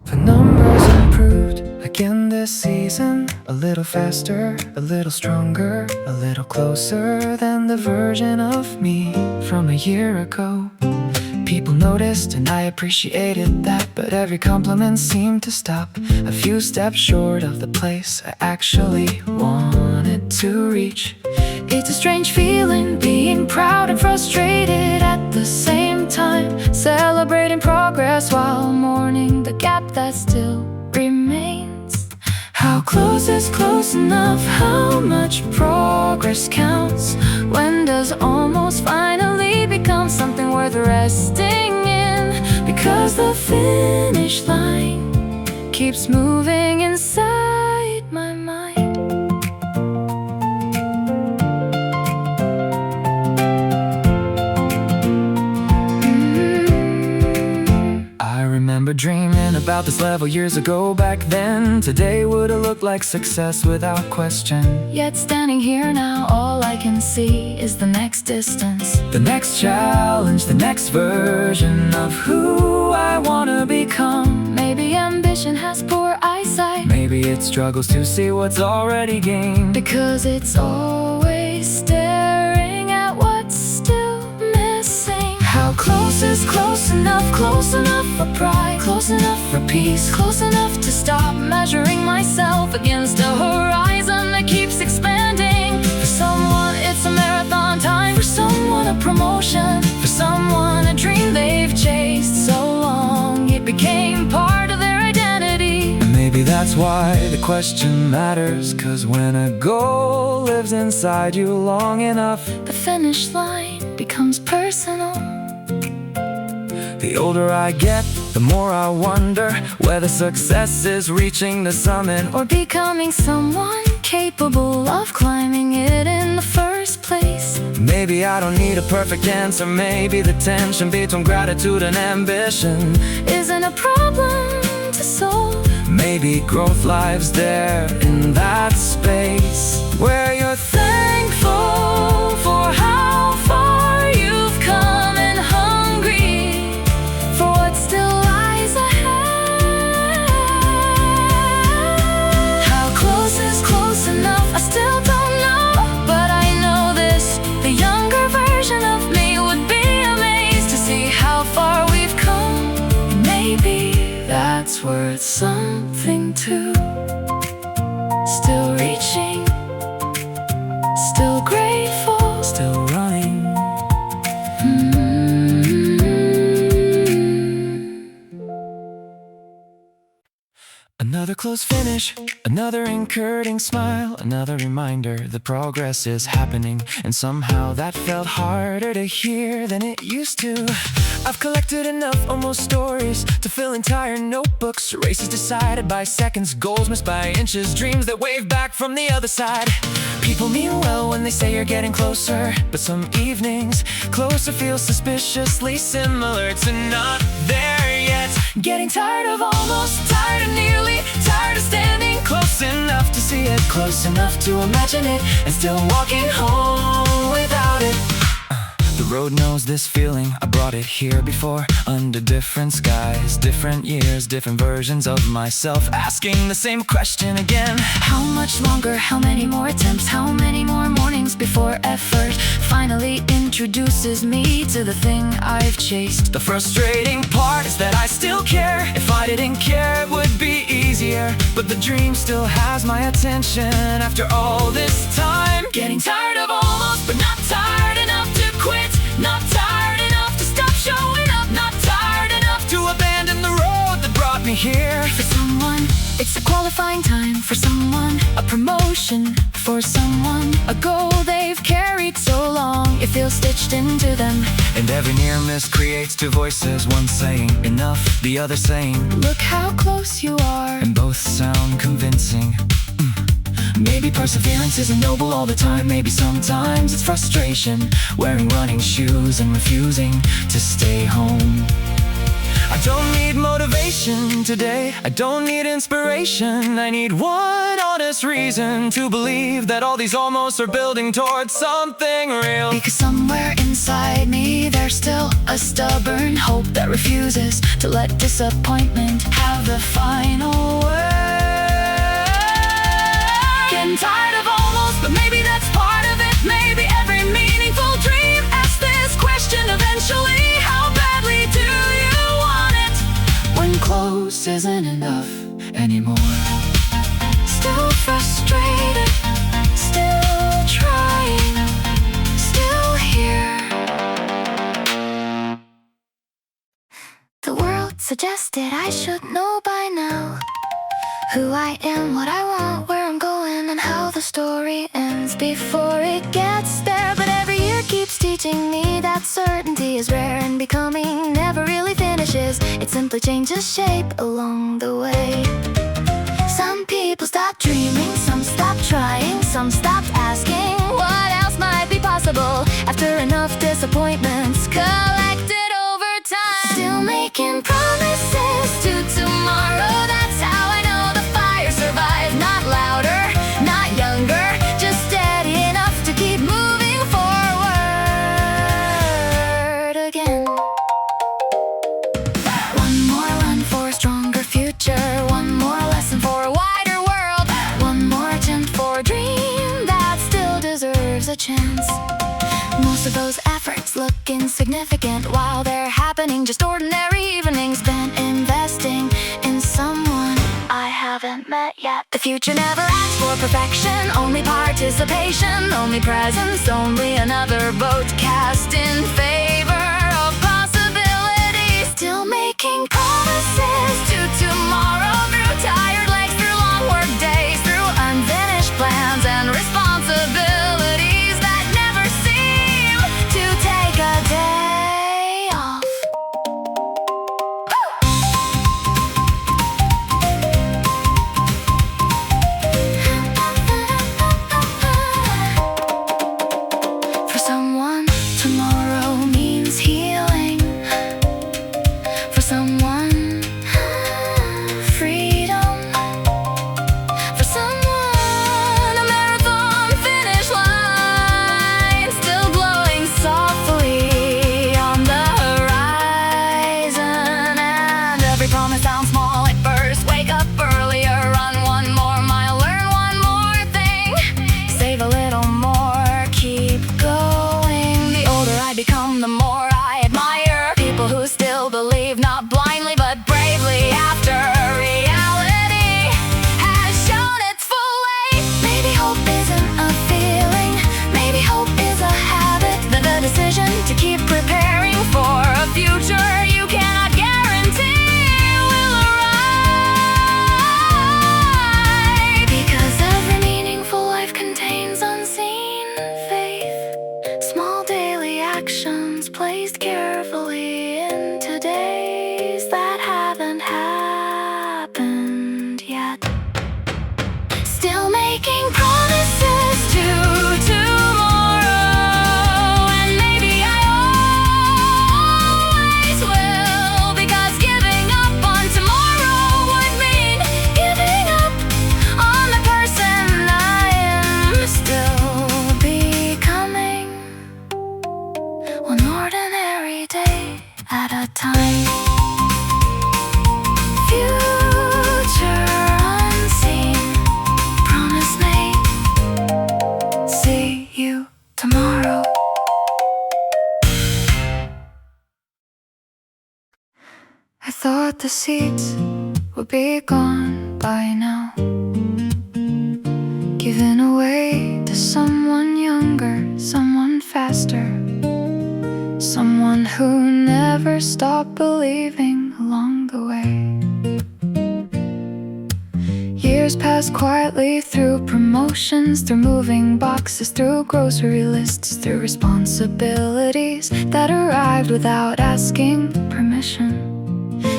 The numbers improved again this season. A little faster, a little stronger, a little closer than the version of me from a year ago. People noticed and I appreciated that, but every compliment seemed to stop a few steps short of the place I actually wanted to reach. It's a strange feeling, being proud and frustrated at the same time, celebrating progress while mourning the gap that still remains. How close is close enough? How much progress counts? When does almost finally become something worth resting in? Because the finish line keeps moving inside my mind. I remember dreaming about this level years ago. Back then, today would have looked like success without question. Yet standing here now, all I can see is the next distance, the next challenge, the next version of who I wanna become. Maybe ambition has poor eyesight, maybe it struggles to see what's already gained, because it's always staring at what's still missing. How close is close enough? Close enough for pride, close enough for peace, close enough to stop measuring myself against a horizon that keeps expanding. For someone it's a marathon time, for someone a promotion, for someone a dream they've chased so long it became part of their identity. And maybe that's why the question matters, 'cause when a goal lives inside you long enough, the finish line becomes personal. The older I get, the more I wonder whether success is reaching the summit or becoming someone capable of climbing it in the first place. Maybe I don't need a perfect answer. Maybe the tension between gratitude and ambition isn't a problem to solve. Maybe growth lies there in that space where you're thankful for how far you've come and hungry for what still lies ahead. How close is close enough? I still don't know, but I know this: the younger version of me would be amazed to see how far we've come. Maybe that's worth something too. Still reaching, still grateful, still running. Another close finish, another encouraging smile, another reminder the progress is happening. And somehow that felt harder to hear than it used to. I've collected enough almost stories to fill entire notebooks, races decided by seconds, goals missed by inches, dreams that wave back from the other side. People mean well when they say you're getting closer, but some evenings closer feels suspiciously similar to not there yet. Getting tired of almost, tired of nearly, tired of standing close enough to see it, close enough to imagine it, and still walking home without it. The road knows this feeling, I brought it here before, under different skies, different years, different versions of myself, asking the same question again. How much longer, how many more attempts, how many more mornings before effort finally introduces me to the thing I've chased? The frustrating part is that I still care. If I didn't care, it would be easier, but the dream still has my attention after all this time. Getting tired of almost, but not tired enough to quit, not tired enough to stop showing up, not tired enough to abandon the road that brought me here. For someone, it's a qualifying time. For someone, a promotion. For someone, a goal they've carried so long it feels stitched into them. And every near miss creates two voices, one saying enough, the other saying look how close you are, and both sound convincing. Maybe perseverance isn't noble all the time. Maybe sometimes it's frustration, wearing running shoes and refusing to stay home. I don't need motivation motivation today. I don't need inspiration, I need one honest reason to believe that all these almost are building towards something real. Because somewhere inside me there's still a stubborn hope that refuses to let disappointment have the final word. Getting tired of almost, but maybe that's part of it. Maybe every meaningful dream asks this question eventually: how badly do you want it? When close isn't enough anymore. Still frustrated, still trying, still here. The world suggested I should know by now who I am, what I want, where I'm going, and how the story ends before it gets there. But every year keeps teaching me that certainty is rare, and becoming never really finishes. It simply changes shape along the way. Some people stop dreaming, some stop trying, some stopped asking what else might be possible after enough disappointments collected over time. Still making promises to tomorrow. That's how I know the fire survives. Not louder, not younger, just steady enough to keep moving forward again. One more run for a stronger future, one more lesson for a wider world, one more attempt for a dream that still deserves a chance. Most of those efforts look insignificant while they're happening, just ordinary evenings spent investing in someone I haven't met yet. The future never asks for perfection, only participation, only presence, only another vote cast in favor of possibility. Still making promises to tomorrow, through tired legs, through long work days, through unfinished plans and responsibilities that never seem to take a day off. For someone, tomorrow means healing. For someone, freedom. For someone, a marathon finish line, still glowing softly on the horizon. And every promise sounds small at first. Wake up earlier, run one more mile, learn one more thing, save a little more, keep going. The older I become, the more I admire people who still believe, not blindly but bravely, after reality has shown its full weight. Maybe hope isn't a feeling, maybe hope is a habit, the decision to keep preparing for a future you cannot guarantee will arrive. Because every meaningful life contains unseen faith, small daily actions placed carefully into days that haven't happened yet. Still making promises to tomorrow, and maybe I always will. Because giving up on tomorrow would mean giving up on the person I am still becoming, one ordinary day at a time. Future unseen, promise made, see you tomorrow. I thought the seeds would be gone by now, given away to someone younger, someone faster, someone who never stopped believing along the way. Years passed quietly through promotions, through moving boxes, through grocery lists, through responsibilities that arrived without asking permission.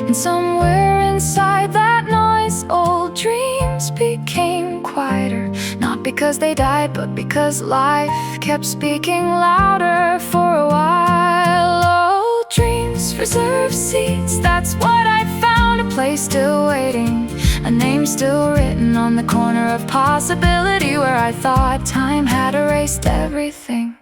And somewhere inside that noise, old dreams became quieter, not because they died, but because life kept speaking louder for a while. Old dreams reserve seats, that's what I found, a place still waiting, a name still written on the corner of possibility where I thought time had erased everything.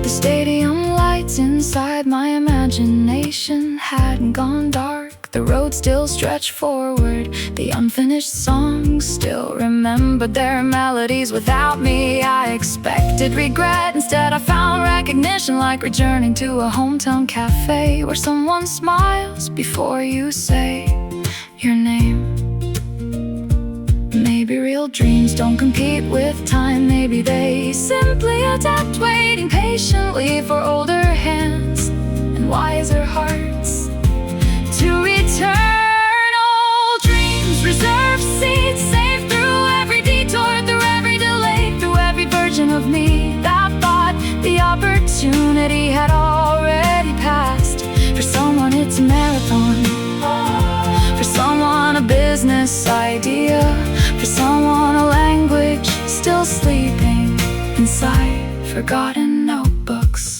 The stadium lights inside my imagination hadn't gone dark. The road still stretched forward, the unfinished songs still remembered their melodies. Without me, I expected regret. Instead, I found recognition, like returning to a hometown cafe where someone smiles before you say your name. Maybe real dreams don't compete with time. Maybe they simply adapt, waiting patiently for older hands and wiser hearts to return. Old dreams, reserved seats, saved through every detour, through every delay, through every version of me that thought the opportunity had already passed. For someone it's a marathon, for someone a business idea, for someone a language still sleeping inside forgotten notebooks.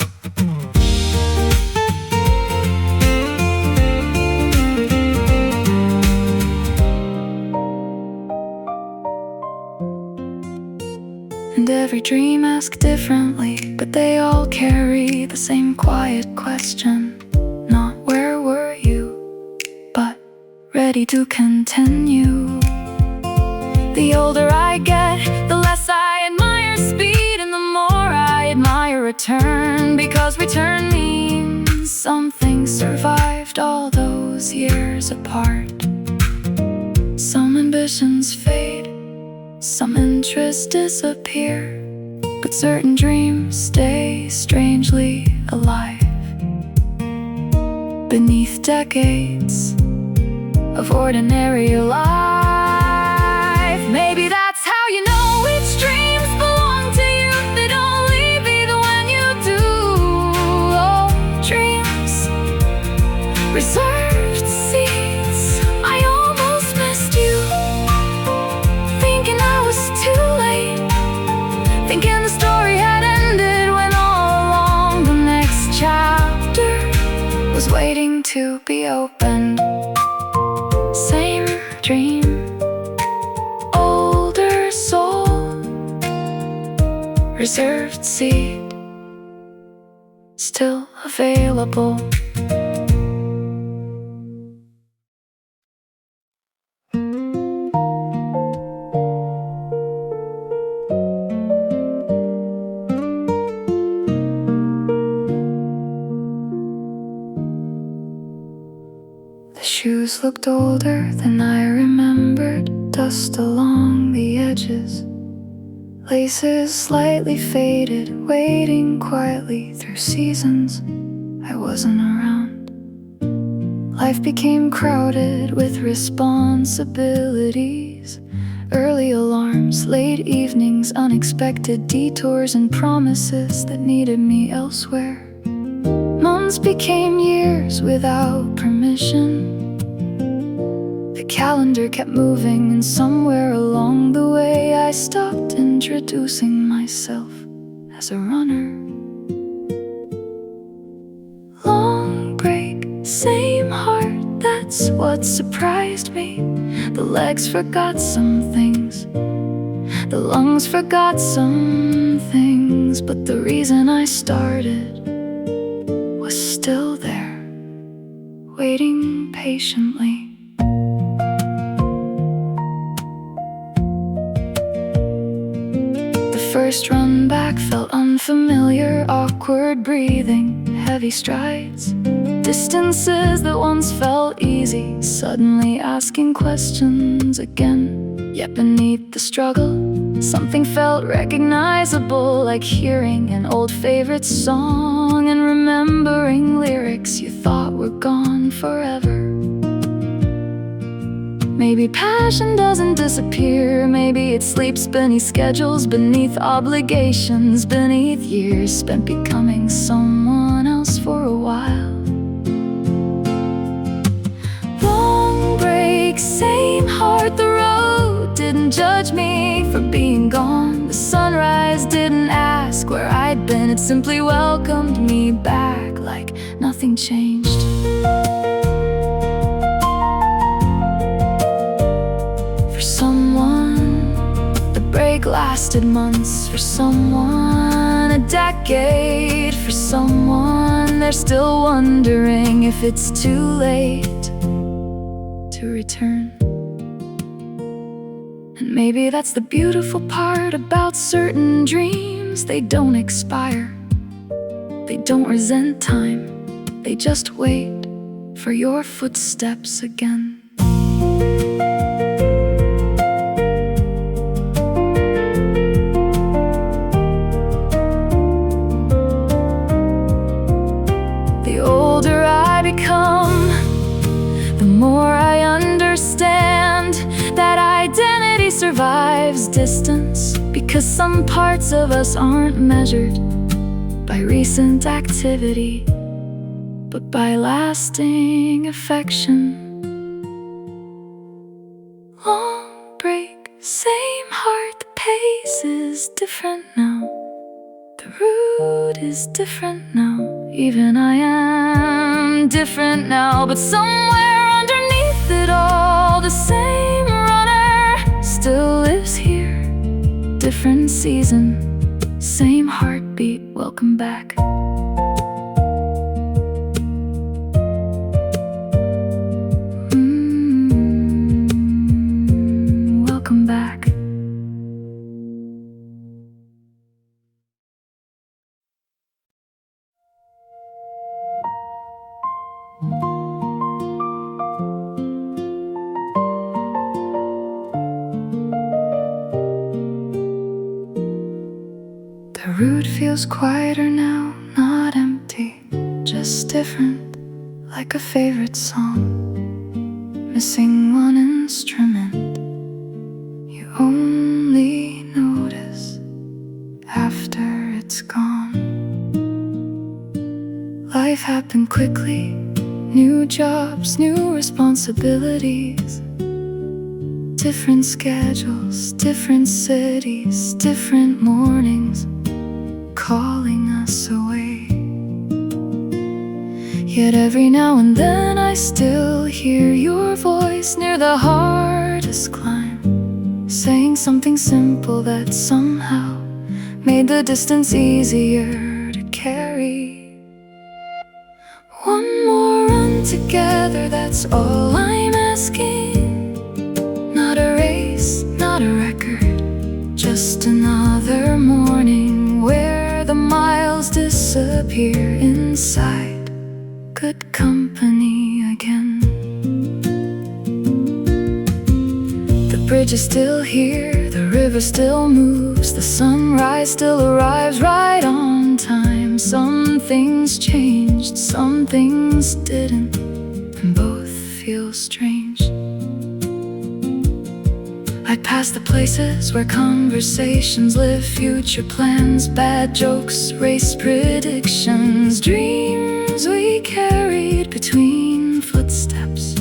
And every dream asks differently, but they all carry the same quiet question. Not where were you, but ready to continue. The older I get, the less I admire speed, and the more I admire return. Because return means something survived all those years apart. Some ambitions fade, some interests disappear, but certain dreams stay strangely alive beneath decades of ordinary life. Maybe that's how you know which dreams belong to you. They don't leave even when you do. Oh, dreams, reserved seats. I almost missed you, thinking I was too late, thinking the story had ended, when all along the next chapter was waiting to be opened. Same dream, older soul, reserved seat, still available. The shoes looked older than I remembered, dust along the edges, laces slightly faded, waiting quietly through seasons I wasn't around. Life became crowded with responsibilities, early alarms, late evenings, unexpected detours, and promises that needed me elsewhere. Months became years without permission. The calendar kept moving, and somewhere along the way I stopped introducing myself as a runner. Long break, same heart, that's what surprised me. The legs forgot some things, the lungs forgot some things, but the reason I started was still there, waiting patiently. The first run back felt unfamiliar, awkward breathing, heavy strides, distances that once felt easy, suddenly asking questions again. Yet beneath the struggle, something felt recognizable, like hearing an old favorite song and remembering lyrics you thought were gone forever. Maybe passion doesn't disappear, maybe it sleeps beneath schedules, beneath obligations, beneath years spent becoming someone else for a while. Long break, same heart, the road didn't judge me for being it simply welcomed me back like nothing changed. For someone, the break lasted months. For someone, a decade. For someone, they're still wondering if it's too late to return. And maybe that's the beautiful part about certain dreams. They don't expire. They don't resent time. They just wait for your footsteps again. The older I become, the more I understand that identity survives distance, because some parts of us aren't measured by recent activity, but by lasting affection. Long break, same heart, the pace is different now. The route is different now. Even I am different now, but somewhere underneath it all, the same runner still lives here. Different season, same heartbeat, welcome back. Welcome back. The route feels quieter now, not empty, just different, like a favorite song, missing one instrument. You only notice after it's gone. Life happened quickly, new jobs, new responsibilities, different schedules, different cities, different mornings, calling us away. Yet every now and then I still hear your voice near the hardest climb, saying something simple that somehow made the distance easier to carry. One more run together, that's all I'm asking. Not a race, not a record, just another morning where the miles disappear inside good company again. The bridge is still here, the river still moves, the sunrise still arrives right on time. Some things changed, some things didn't, and both feel strange. I'd pass the places where conversations live, future plans, bad jokes, race predictions, dreams we carried between footsteps.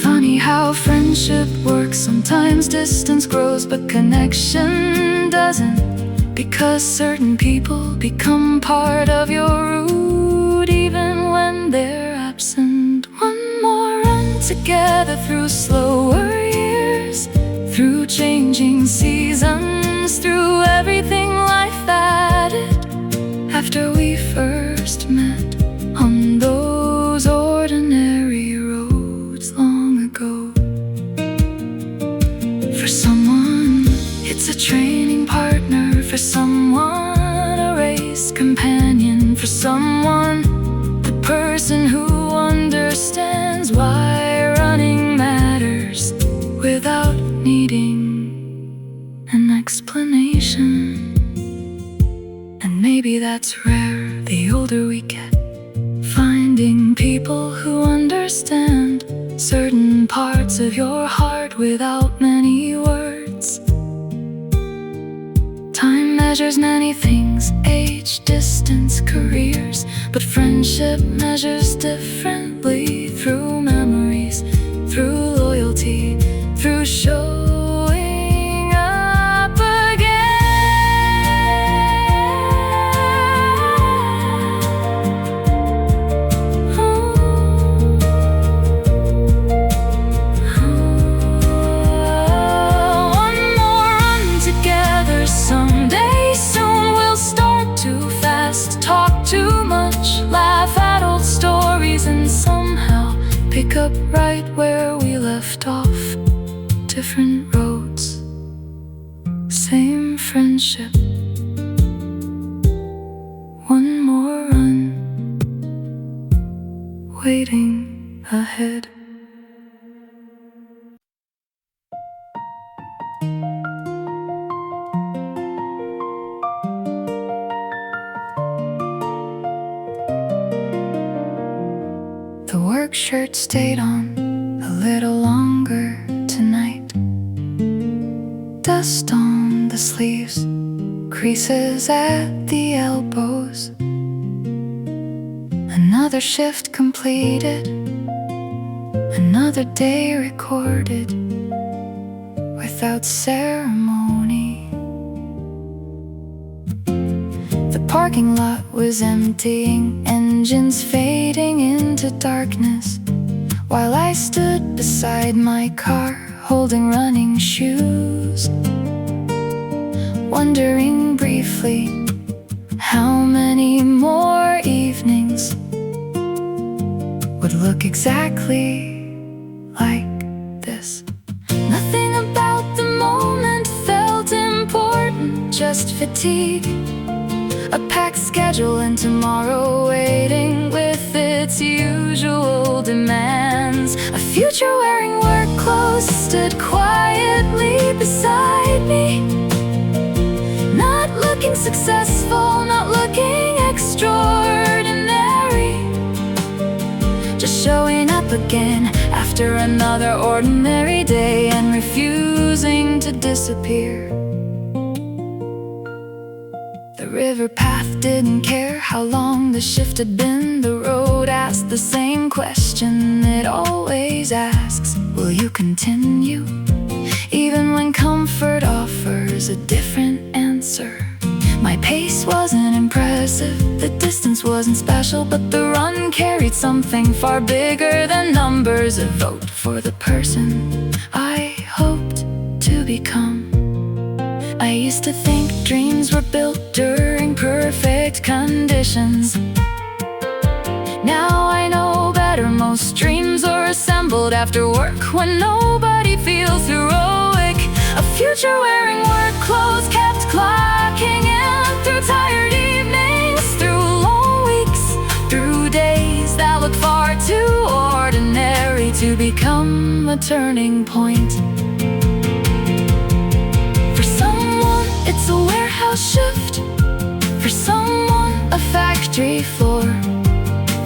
Funny how friendship works, sometimes distance grows but connection doesn't, because certain people become part of your route even when they're absent. One more run together through slower years, through changing seasons, through everything life added after we first met on those ordinary roads long ago. For someone, it's a training partner. For someone, a race companion. For someone, the person who understands why running matters without needing an explanation. And maybe that's rare, the older we get, finding people who understand certain parts of your heart without many words. Time measures many things, age, distance, careers, but friendship measures differently, through memories, through loyalty, through showing up again. up right where we left off. Different roads, same friendship. One more run, waiting ahead. The work shirt stayed on a little longer tonight. Dust on the sleeves, creases at the elbows. Another shift completed, another day recorded without ceremony. The parking lot was emptying, engines fading into darkness, while I stood beside my car, holding running shoes, wondering briefly how many more evenings would look exactly like this. Nothing about the moment felt important, just fatigue, a packed schedule, and tomorrow waiting with its usual demands. A future wearing work clothes stood quietly beside me, not looking successful, not looking extraordinary, just showing up again after another ordinary day and refusing to disappear. The river path didn't care how long the shift had been. The road asked the same question it always asks: will you continue? Even when comfort offers a different answer. My pace wasn't impressive, the distance wasn't special, but the run carried something far bigger than numbers. A vote for the person I hoped to become. I used to think dreams were built during perfect conditions. Now I know better, most dreams are assembled after work when nobody feels heroic. A future wearing work clothes kept clocking in through tired evenings, through long weeks, through days that look far too ordinary to become a turning point. It's a warehouse shift, for someone a factory floor,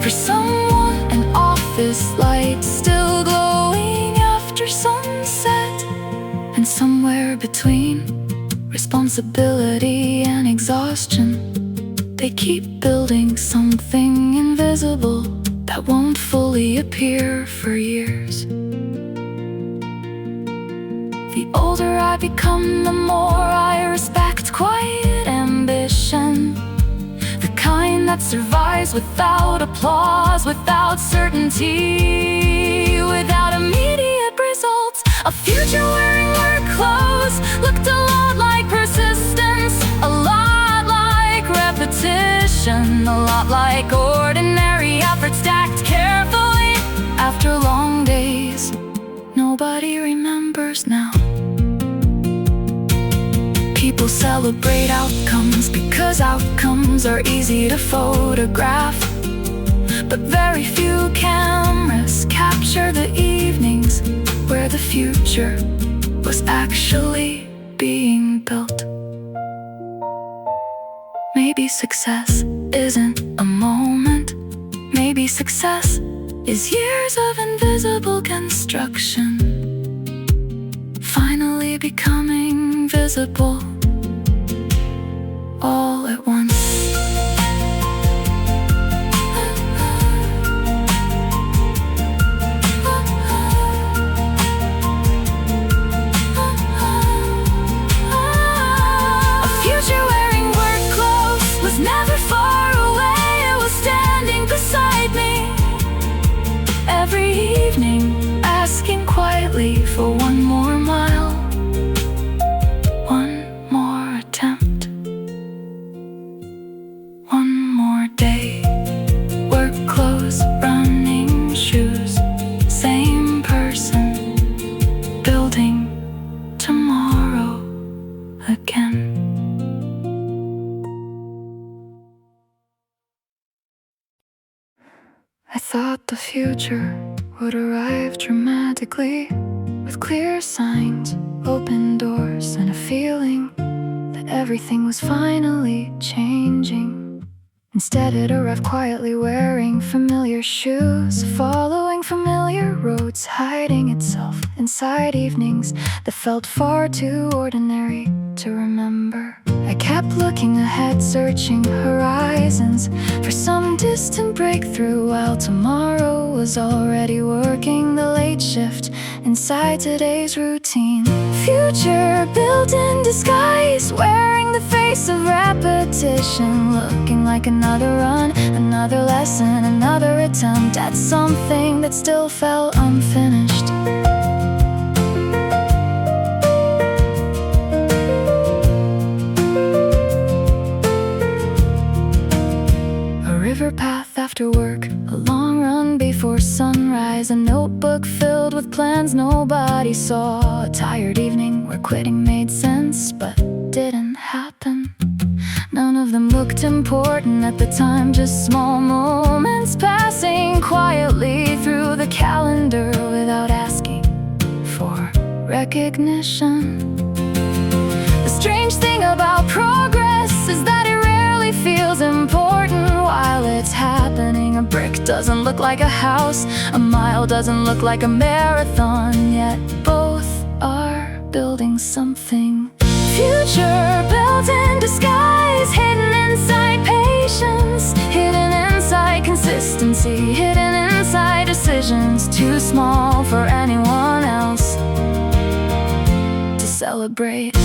for someone an office light still glowing after sunset. And somewhere between responsibility and exhaustion, they keep building something invisible that won't fully appear for years. The older I become, the more I respect quiet ambition, the kind that survives without applause, without certainty, without immediate results. A future wearing work clothes looked a lot like persistence, a lot like repetition, a lot like ordinary effort stacked carefully after long days. Nobody remembers now. People celebrate outcomes because outcomes are easy to photograph, but very few cameras capture the evenings where the future was actually being built. Maybe success isn't a moment. Maybe success is years of invisible construction, finally becoming visible all at once. A future wearing work clothes was never far away. It was standing beside me every evening, asking quietly for one more mile, one more again. I thought the future would arrive dramatically, with clear signs, open doors, and a feeling that everything was finally changing. Instead it arrived quietly, wearing familiar shoes, following familiar roads, hiding itself inside evenings that felt far too ordinary to remember. I kept looking ahead, searching horizons for some distant breakthrough, while tomorrow was already working the late shift inside today's routine. Future built in disguise, wearing the face of repetition, looking like another run, another lesson, another attempt at something that still felt unfinished. River path after work, a long run before sunrise, a notebook filled with plans nobody saw, a tired evening where quitting made sense but didn't happen. None of them looked important at the time, just small moments passing quietly through the calendar without asking for recognition. The strange thing about progress is that it rarely feels important while it's happening. A brick doesn't look like a house, a mile doesn't look like a marathon, yet both are building something. Future built in disguise, hidden inside patience, hidden inside consistency, hidden inside decisions too small for anyone else to celebrate.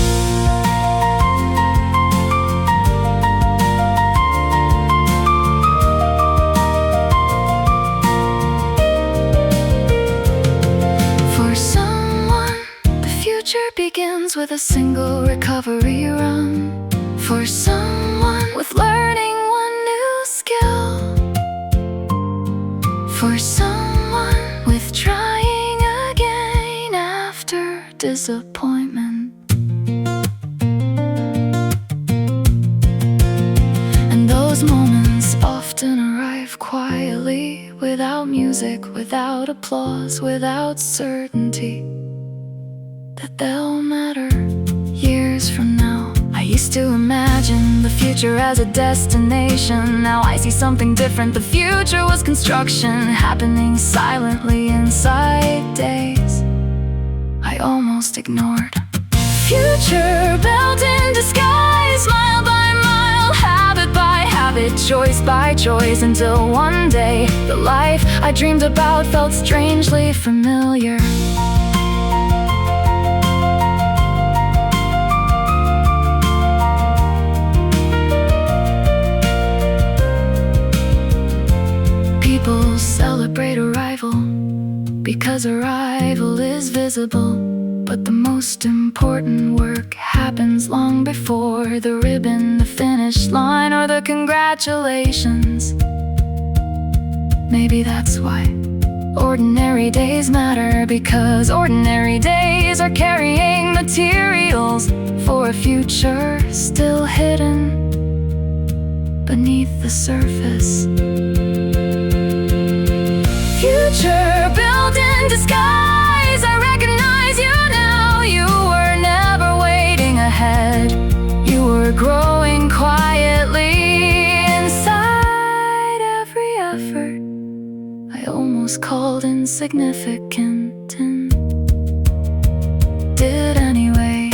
Begins with a single recovery run. For someone with learning one new skill. For someone with trying again after disappointment. And those moments often arrive quietly, without music, without applause, without certainty that they'll matter years from now. I used to imagine the future as a destination. Now I see something different. The future was construction, happening silently inside days I almost ignored. Future built in disguise, mile by mile, habit by habit, choice by choice, until one day the life I dreamed about felt strangely familiar. People celebrate arrival because arrival is visible, but the most important work happens long before the ribbon, the finish line, or the congratulations. Maybe that's why ordinary days matter, because ordinary days are carrying materials for a future still hidden beneath the surface. Future built in disguise, I recognize you now. You were never waiting ahead, you were growing quietly inside every effort I almost called insignificant and did anyway.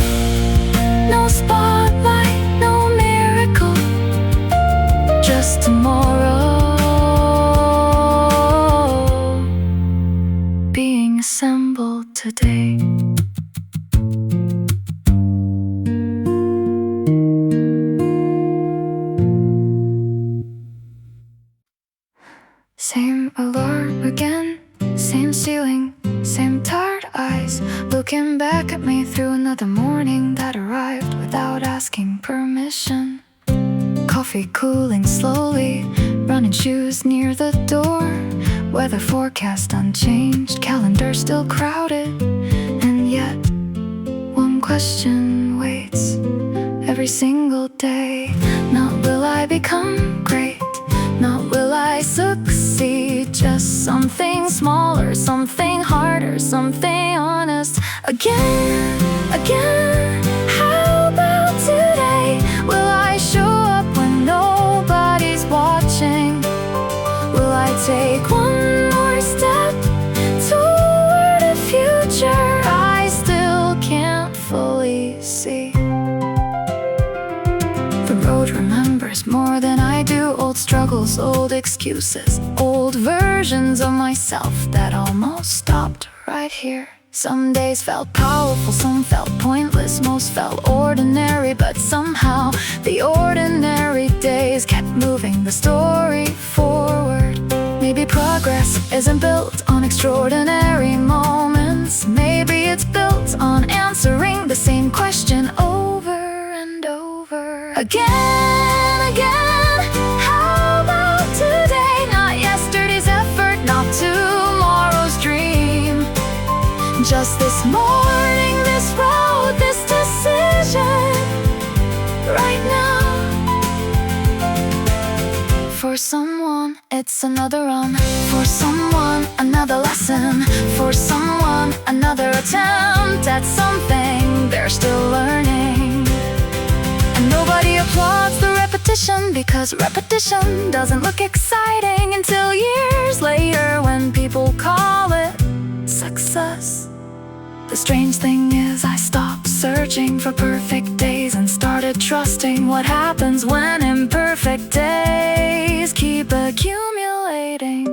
No spotlight, no miracle, just tomorrow being assembled today. Same alarm again, same ceiling, same tired eyes, looking back at me through another morning that arrived without asking permission. Coffee cooling slowly, running shoes near the door, weather forecast unchanged, calendar still crowded, and yet one question waits. every single day. Not will I become great, not will I succeed. Just something smaller, something harder, something honest. Again, again. How about today? Will I show up when nobody's watching? Will I take one more step toward a future I still can't fully see? The road remembers more than I do. Old struggles, old excuses, old versions of myself that almost stopped right here. Some days felt powerful, some felt pointless, most felt ordinary. But somehow the ordinary days kept moving the story forward. Maybe progress isn't built on extraordinary moments. Maybe it's built on answering the same question over and over again, again. How about today? Not yesterday's effort, not tomorrow's dream. Just this morning, this road, this decision right now. For someone, it's another run. For someone, another lesson. For someone, another attempt at something they're still learning. And nobody applauds the repetition, because repetition doesn't look exciting until years later when people call it success. The strange thing is I stopped searching for perfect days and started trusting what happens when imperfect days keep accumulating.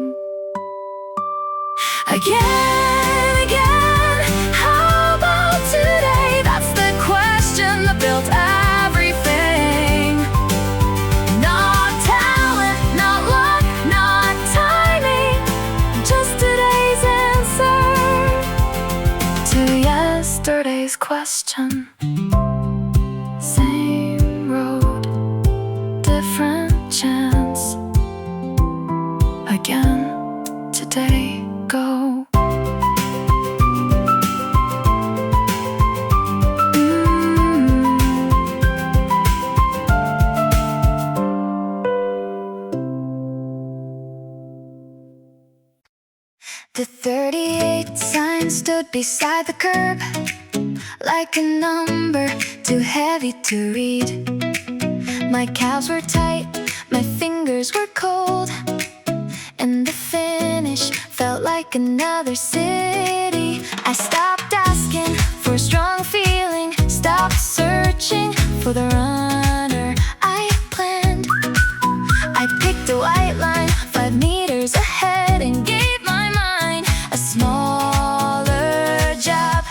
Again, again. How about today? That's the question that built everything. Not talent, not luck, not timing, just today's answer to yesterday's question. Same road, different chance. Again, today, go. The 38 sign stood beside the curb, like a number too heavy to read. My calves were tight, my fingers were cold, and the finish felt like another city. I stopped asking for a strong feeling, stopped searching for the runner I planned. I picked a white line 5 meters ahead and gave my mind a smaller job.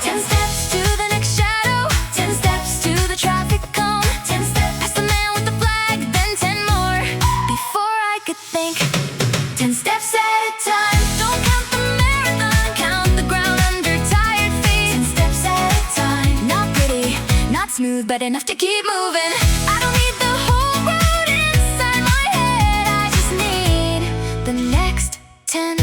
10 steps to the next shadow, 10 steps to the traffic cone, 10 steps past the man with the flag, then 10 more before I could think. 10 steps at a time, don't count the marathon, count the ground under tired feet. 10 steps at a time, not pretty, not smooth, but enough to keep moving. I don't need the whole road inside my head, I just need the next 10.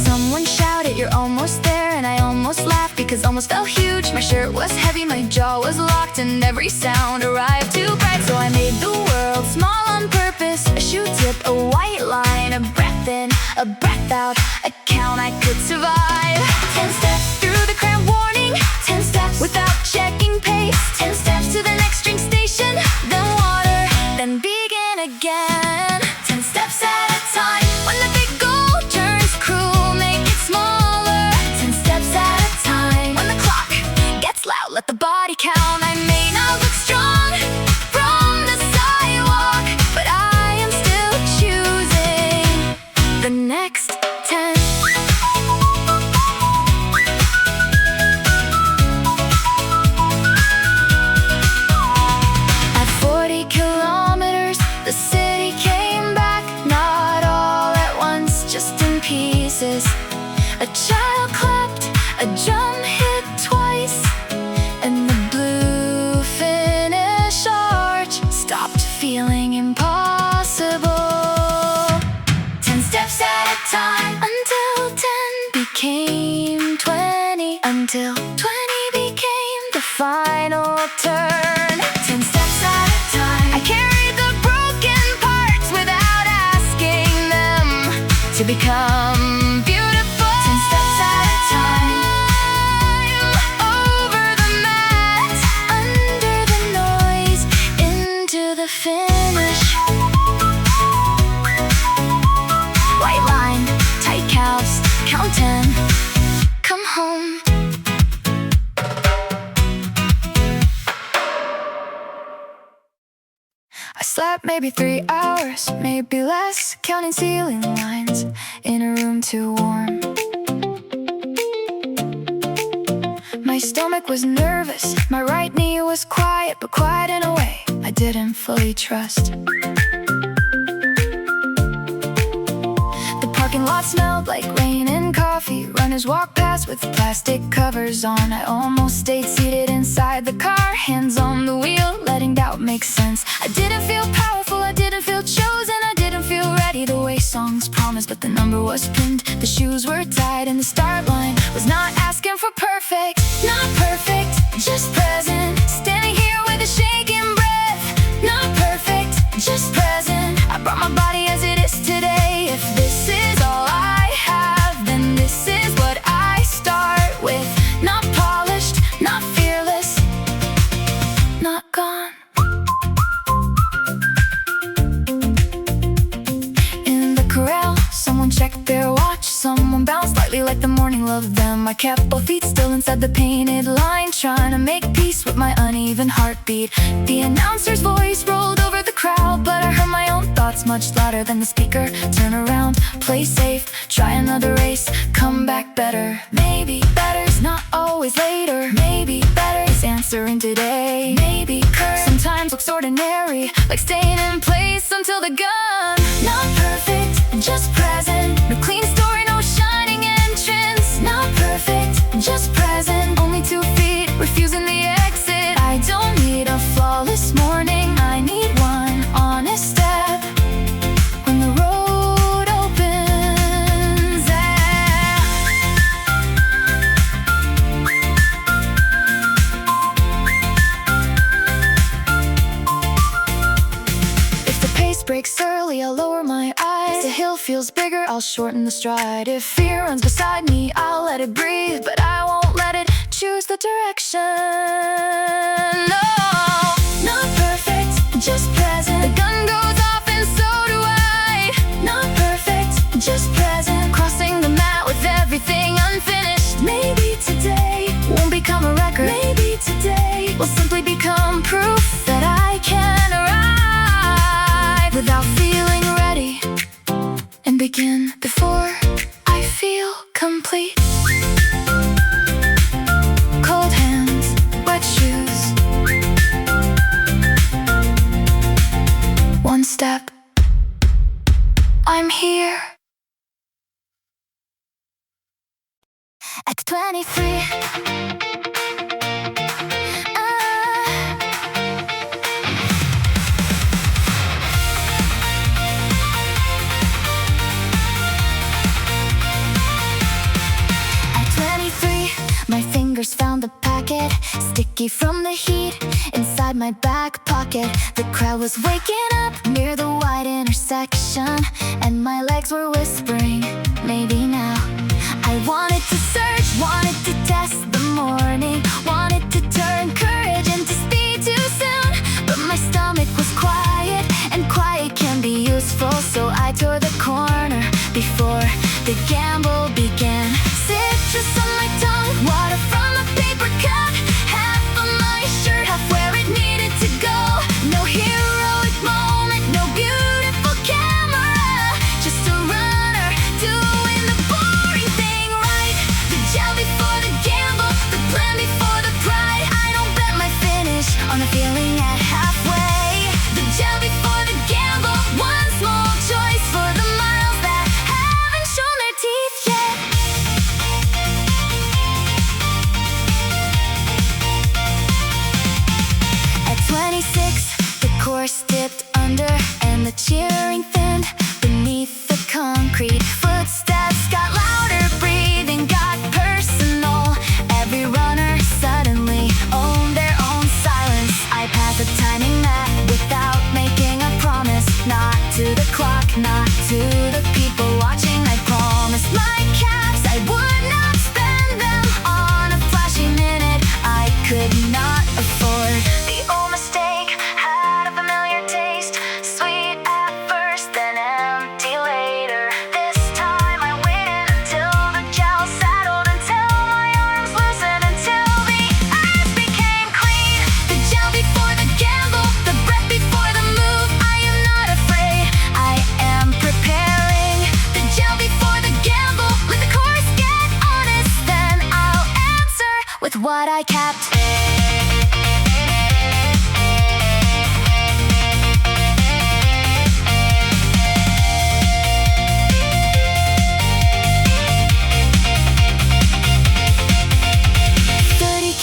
Someone shouted, "You're almost there," and I almost laughed because almost felt huge. My shirt was heavy, my jaw was locked, and every sound arrived too bright. So I made the world small on purpose, a shoe tip, a white line, a breath in, a breath out, a count I could survive. 10 steps through the crowd warning, 10 steps without checking pace, 10 steps to the next drink station, then water, then begin again. 10 steps at a time, when the big goal turns cruel, make it smaller. 10 steps at a time, when the clock gets loud, let the body count. I may not look strong from the sidewalk, but I am still choosing the next 10. At 40 kilometers, the city came back, not all at once, just in pieces. A child clapped, a drum hit twice, and the blue finish arch stopped feeling impossible. 10 steps at a time, until 10 became 20. A turn. 10 steps at a time. I carry the broken parts without asking them to become beautiful. 10 steps at a time. Over the mat, under the noise, into the finish. White line, tight calves, count 10. Come home. I slept maybe 3 hours, maybe less, counting ceiling lines in a room too warm. My stomach was nervous, my right knee was quiet, but quiet in a way I didn't fully trust. The parking lot smelled like rain and coffee. Runners walked past with plastic covers on. I almost stayed seated inside the car, hands on the wheel, letting doubt make sense. I didn't feel powerful, I didn't feel chosen, I didn't feel ready the way songs promised. But the number was pinned, the shoes were tied, and the start line was not asking for perfect. Not perfect, just present. Standing here with a shaking breath. Not perfect, just present. I brought my body as it is today. If this is all I have, then this is what I start with. Not polished, not fearless, not gone. In the corral, someone checked their watch. Someone bounced slightly like the morning loved them. I kept both feet still inside the painted line, trying to make peace with my uneven heartbeat. The announcer's voice rolled over the crowd, but I heard my own thoughts much louder than the speaker. Turn around, play safe, try another race, come back better. Maybe better's not always later. Maybe better is answering today. Maybe courage sometimes looks ordinary, like staying in place until the gun. Not perfect, just present. No clean story, no shining entrance. Not perfect, just present. Only 2 feet, refusing the exit. I don't need a flawless morning, I need one honest step. When the road opens, if the pace breaks early, I'll lower my eyes. The hill feels bigger, I'll shorten the stride. If fear runs beside me, I'll let it breathe, but I won't let it choose the direction. No, not perfect, just present. The gun goes off and so do I. Not perfect, just present. Crossing the mat with everything unfinished. Maybe today won't become a record. Maybe today will simply become proof that I can arrive without feeling ready, and begin before I feel complete. Cold hands, wet shoes. One step, I'm here. At 23, my fingers found the packet, sticky from the heat, inside my back pocket. The crowd was waking up near the wide intersection, and my legs were whispering, maybe now. I wanted to search, wanted to test the morning, wanted to turn courage into speed too soon. But my stomach was quiet, and quiet can be useful, so I tore the corner before the gamble began. Citrus on my tongue, water from a paper cup, half of my shirt, half where it needed to go. No heroic moment, no beautiful camera, just a runner doing the boring thing right. The gel before the gamble, the plan before the pride. I don't bet my finish on the feeling at halfway. The gel before the gamble, one small choice for the miles that haven't shown their teeth yet. with what I kept.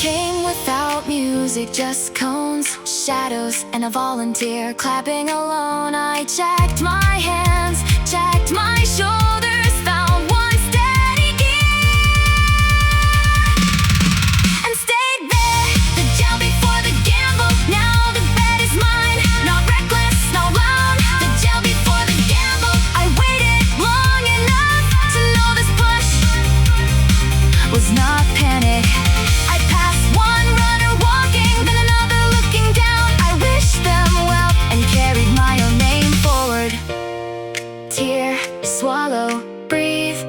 Came without music, just cones, shadows, and a volunteer clapping alone. I checked my hands, checked my shoulders, found one steady gear, and stayed there. The jump before the gamble, now the bet is mine. Not reckless, not loud. The jump before the gamble, I waited long enough to know this push was not panic. I passed one runner walking, then another looking down. I wished them well and carried my own name forward. Tear, swallow, breathe,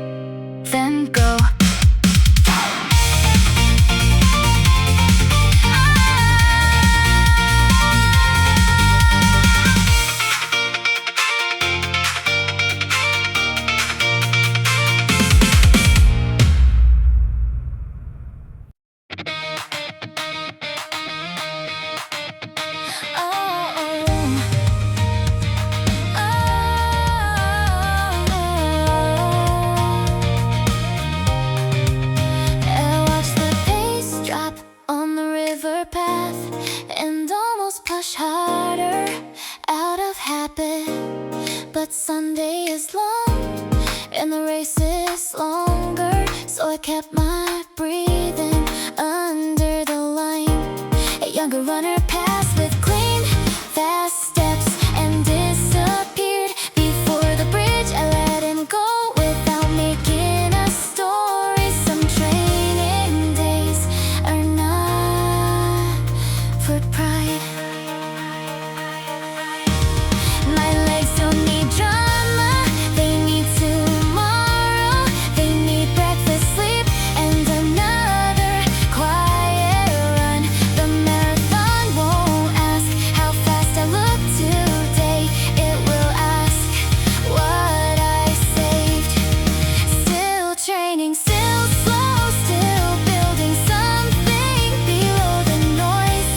then go. But Sunday is long and the race is longer, so I kept my breathing under the line. A younger runner passed with clean, fast steps and disappeared before the bridge. I let him go without making a story. Some training days are not for pride. My legs don't need drama, they need tomorrow. They need breakfast, sleep, and another quiet run. The marathon won't ask how fast I look today. It will ask what I saved. Still training, still slow, still building something below the noise.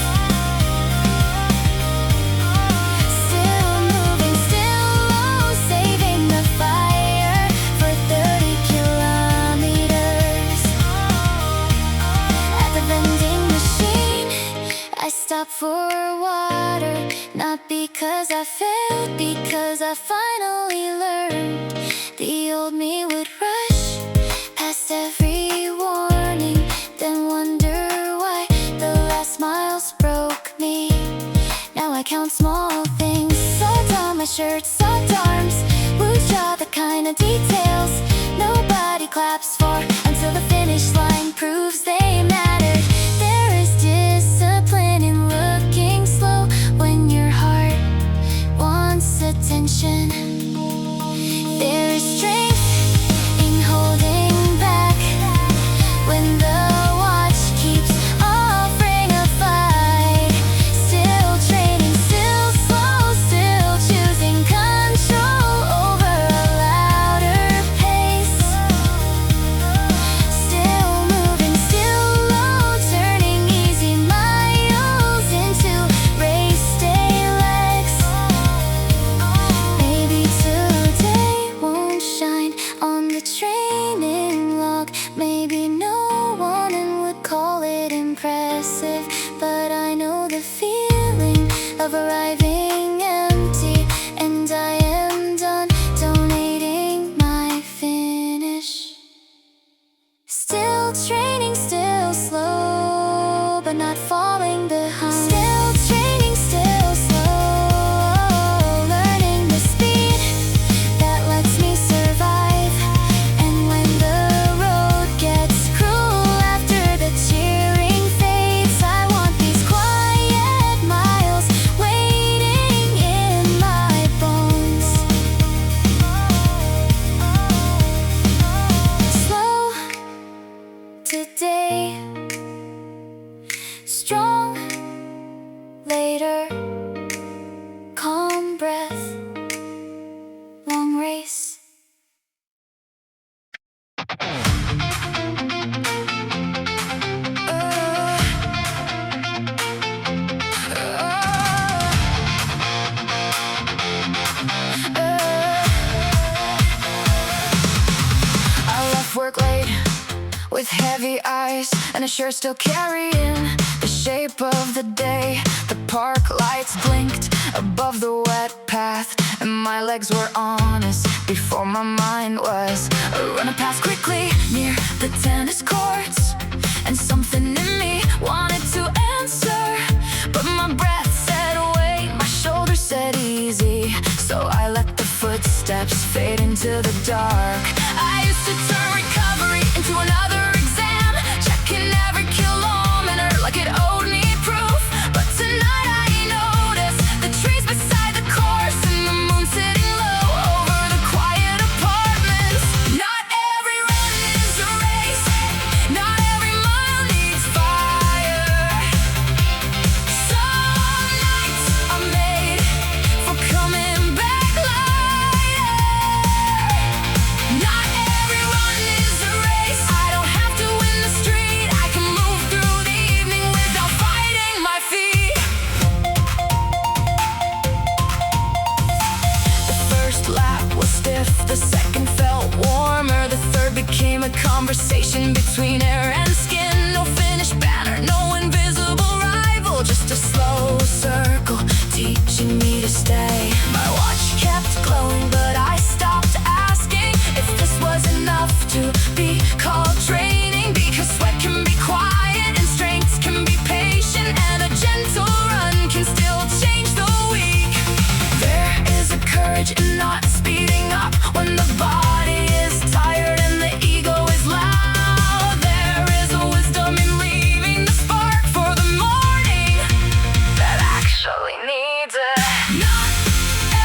Still moving, still low, saving the fire for 30 kilometers. At the vending machine, I stopped for water. Not because I failed, because I finally learned. The old me would rush past every warning, then wonder why the last miles broke me. Now I count small things, salt on my shirt, soft arms, loose jaw, the kind of details nobody claps for until the finish line proves they mattered. There is discipline in looking slow when your heart wants attention. There is strength in holding back when the watch keeps offering a fight. Still training, still slow, still choosing control over a louder pace. Still moving, still low, turning easy miles into race day legs. Maybe today won't shine on the training log. Maybe no one would call it impressive, but I know the feeling of arriving empty, and I am done donating my finish. Still training, still slow, but not falling behind. Still training, still slow, learning the speed that lets me survive. And when the road gets cruel after the cheering fades, I want these quiet miles waiting in my bones. Slow today, strong later, calm breath, long race. heavy eyes, and I sure still carrying the shape of the day. The park lights blinked above the wet path, and my legs were honest before my mind was. Running past quickly near the tennis courts, and something in me wanted to answer, but my breath said wait, my shoulders said easy, so I let the footsteps fade into the dark. I used to turn recovery into another exam, checking every kilometer like it owed me proof. But tonight I noticed the trees beside the course and the moon sitting low over the quiet apartments. Not every run is a race, not every mile needs fire. Some nights are made for coming back lighter. Not every run is a race, I don't have to win the street, I can move through the evening without fighting my feet. The first lap was stiff, the second felt warmer, the third became a conversation between air and skin. No finish banner, no invisible rival, just a slow circle teaching me to stay. My watch kept glowing, but I stopped asking if this was enough to be called training, because sweat can be quiet and strength can be patient, and a gentle run can still change the week. There is a courage in not speeding up when the body is tired and the ego is loud. There is a wisdom in leaving the spark for the morning that actually needs it. Not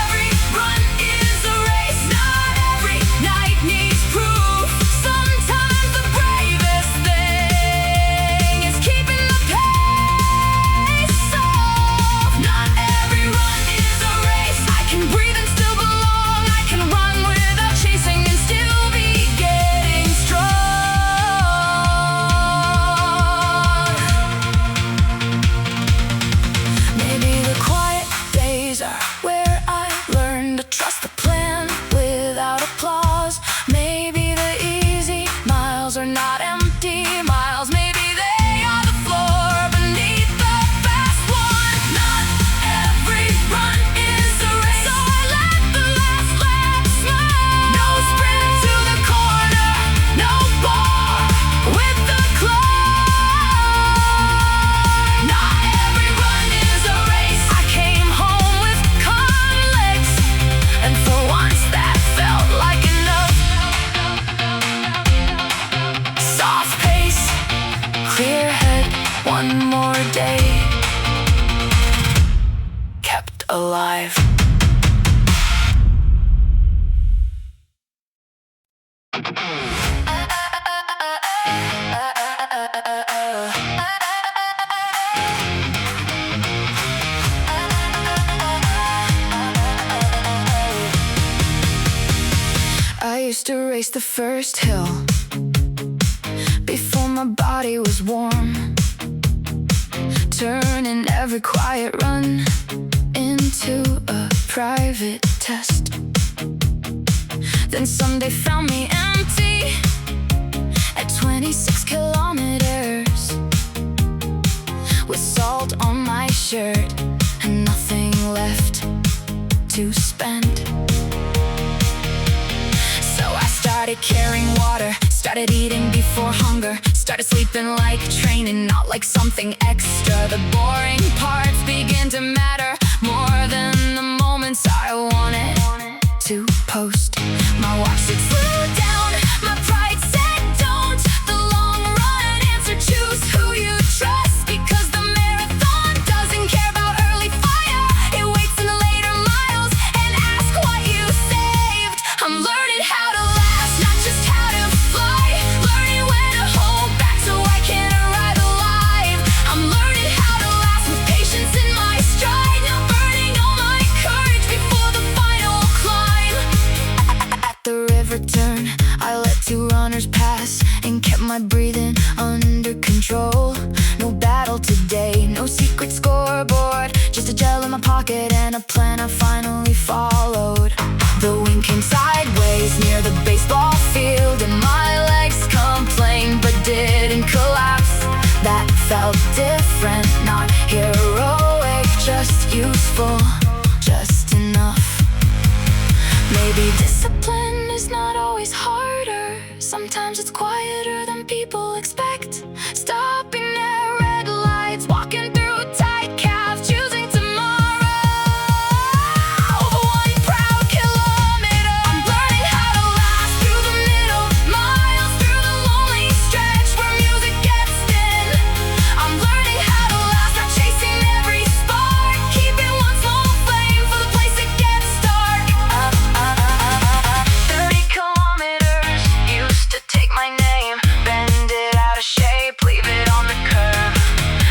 every run is a race, not every night needs proof. Sometimes the bravest thing is keeping the pace. So not every run is a race, I can breathe and still belong, I can run without chasing and still be getting strong. Maybe the quiet days are where I learn to trust the plan without applause. Maybe the easy miles are not empty miles, maybe they are the floor beneath the fast one. Not every run is a race, so I let the last lap smile. No sprint to the corner, no bar with the clock. Not every run is a race, I came home with calm legs, and for once that felt like enough. Soft pace, clear head, one more day kept alive. I used to race the first hill before my body was warm, turning every quiet run into a private test. Then someday found me empty at 26 kilometers, with salt on my shirt and nothing left to spend. So I started carrying water, started eating before hunger, started sleeping like training, not like something extra. The boring parts begin to matter more than the moments I wanted to post. My watch said slow down, my pride said don't. The long run answer, choose who you trust, because the marathon doesn't care about early fire. It waits in the later miles and asks what you saved. I'm learning how to last, not just how to fly. Learning when to hold back so I can arrive alive. I'm learning how to last with patience in my stride, not burning all my courage before the final climb. At the river turn, I let two runners pass and kept my breathing under control. No battle today, no secret scoreboard, just a gel in my pocket and a plan I finally followed. The wind came sideways near the baseball field, and my legs complained but didn't felt different, not heroic, just useful, just enough. Maybe discipline is not always harder. Sometimes it's quieter than people expect. Stopping at red lights, walking through tight cabs, choosing tomorrow. One proud kilometer. I'm learning how to last through the middle, miles through the lonely stretch where music gets thin. I'm learning how to last, not chasing every spark, keeping one small flame for the place it gets dark. 30 kilometers used to take my name, bend it out of shape, leave it on the curb.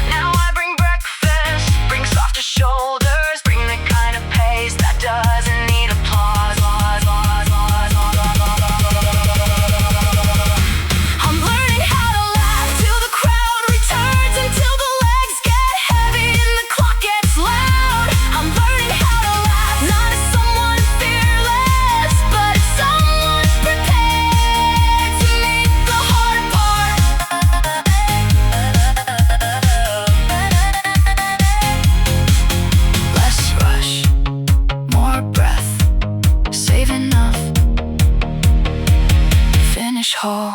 Now I bring breakfast, bring softer shoulders, bring the kind of pace that doesn't need applause. I'm learning how to laugh till the crowd returns, until the legs get heavy and the clock gets loud. I'm learning how to laugh, not as someone fearless, but as someone prepared to meet the hard part. Less rush, more breath, save enough, finish whole.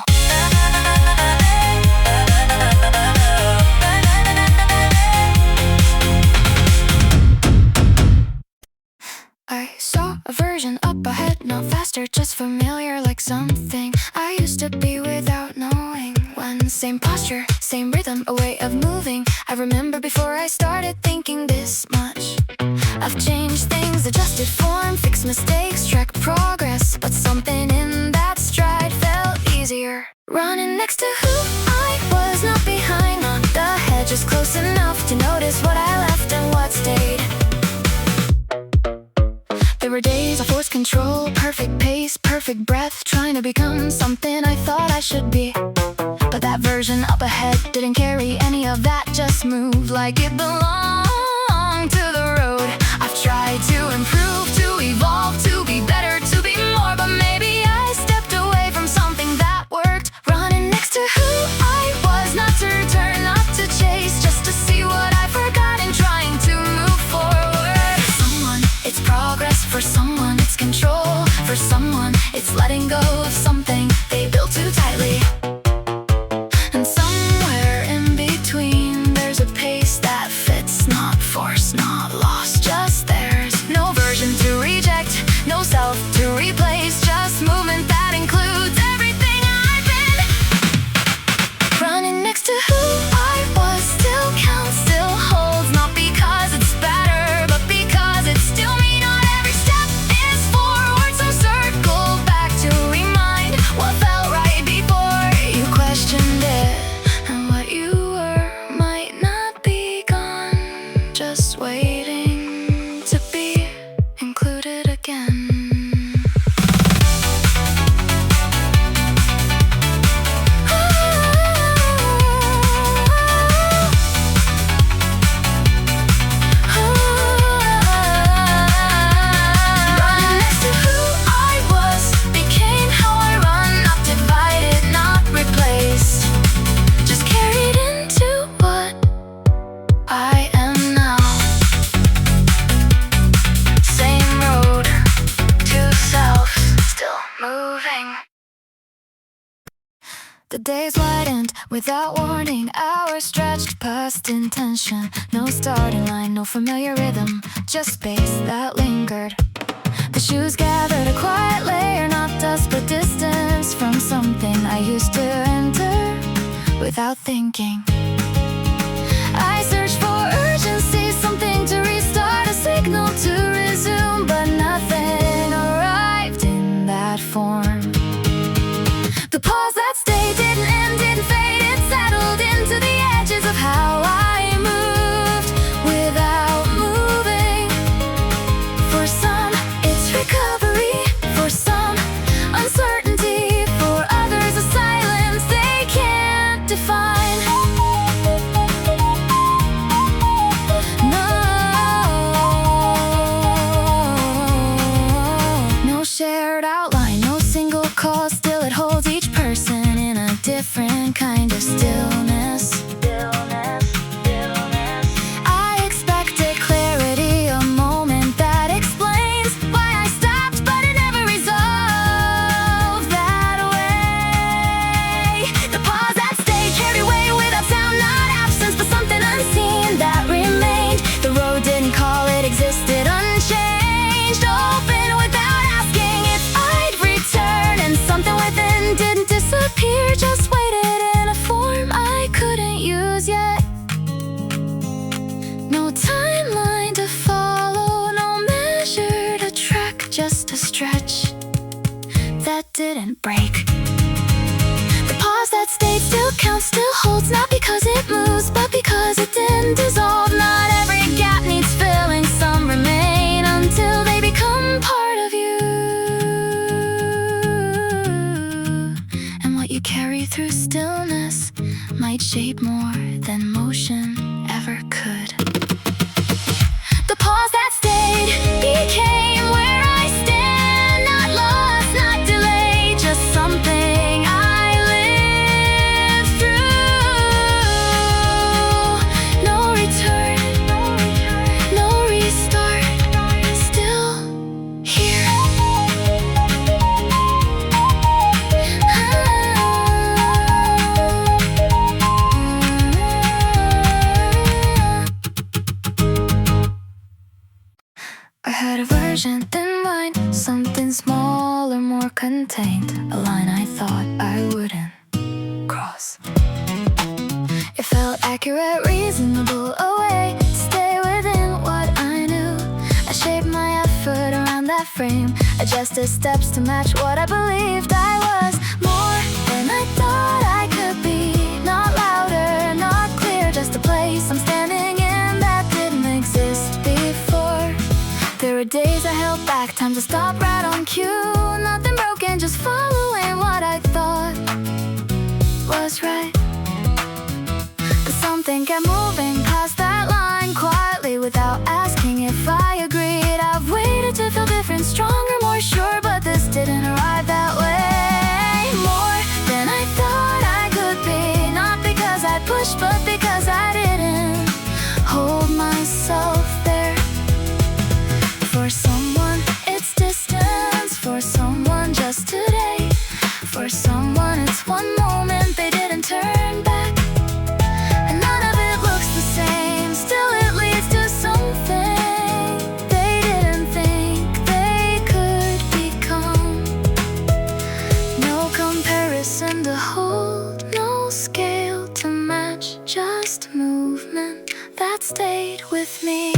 I saw a version up ahead, not faster, just familiar, like something I used to be without knowing. When same posture, same rhythm, a way of moving. I remember before I started thinking this much. I've changed things, adjusted form, fixed mistakes, tracked progress, but something in that stride felt easier. Running next to who I was, not behind, not ahead, just close enough to notice what I left and what stayed. There were days I forced control, perfect pace, perfect breath, trying to become something I thought I should be. But that version up ahead didn't carry any of that, just moved like it belonged to the road. I've tried to improve, to evolve, to be better, to be more, but maybe I stepped away from something that worked. Running next to who I was, not to return, not to chase, just to see what I forgot and trying to move forward. For someone, it's progress. For someone, it's control. For someone, it's letting go of something they built too tightly. And somewhere in between, there's a pace that fits, not forced, not lost, just theirs. No version to reject, no self to replace, just movement that includes everything I've been. Running next to who I was still counts, still holds, not because it's better, but because it's still me. Not every step is forward, so circle back to remind what felt right before you questioned it. And what you were might not be gone, just waiting to be included again. Running next to who I was became how I run, not divided, not replaced, just carried into what I am now. Same road, two selves, still moving. The days widened without warning, hours stretched past intention. No starting line, no familiar rhythm, just space that lingered. The shoes gathered a quiet layer, not dust but distance from something I used to enter without thinking. I searched for urgency, something to restart, a signal to resume, but nothing arrived in that form. The pause that stayed didn't end, didn't fade, it settled into the edges of how I moved without moving. For some, it's recovery, for some, uncertainty, for others, a silence they can't define. made shape more than motion ever could. The pause that stayed became where I stand. Not lost, not delayed, just something I lived through. No return, no restart, still here. I had a version in mind, something smaller, more contained. A line I thought I wouldn't cross. It felt accurate, reasonable, a way to stay within what I knew. I shaped my effort around that frame, adjusted steps to match what I believed I was. More than I thought I could be, not louder, not clear, just a place I'm standing in that didn't exist before. There were days I held back, times I stopped right on cue. Nothing broken, just following what I thought was right. But something kept moving past that line quietly without asking if I agreed. I've waited to feel different, stronger, more sure, but this didn't arrive that way. More than I thought I could be, not because I pushed, but because I didn't hold myself there. For someone, it's distance. For someone, just today. For someone, it's one moment they didn't turn back. And none of it looks the same. Still, it leads to something they didn't think they could become. No comparison to hold, no scale to match. Just movement that stayed with me.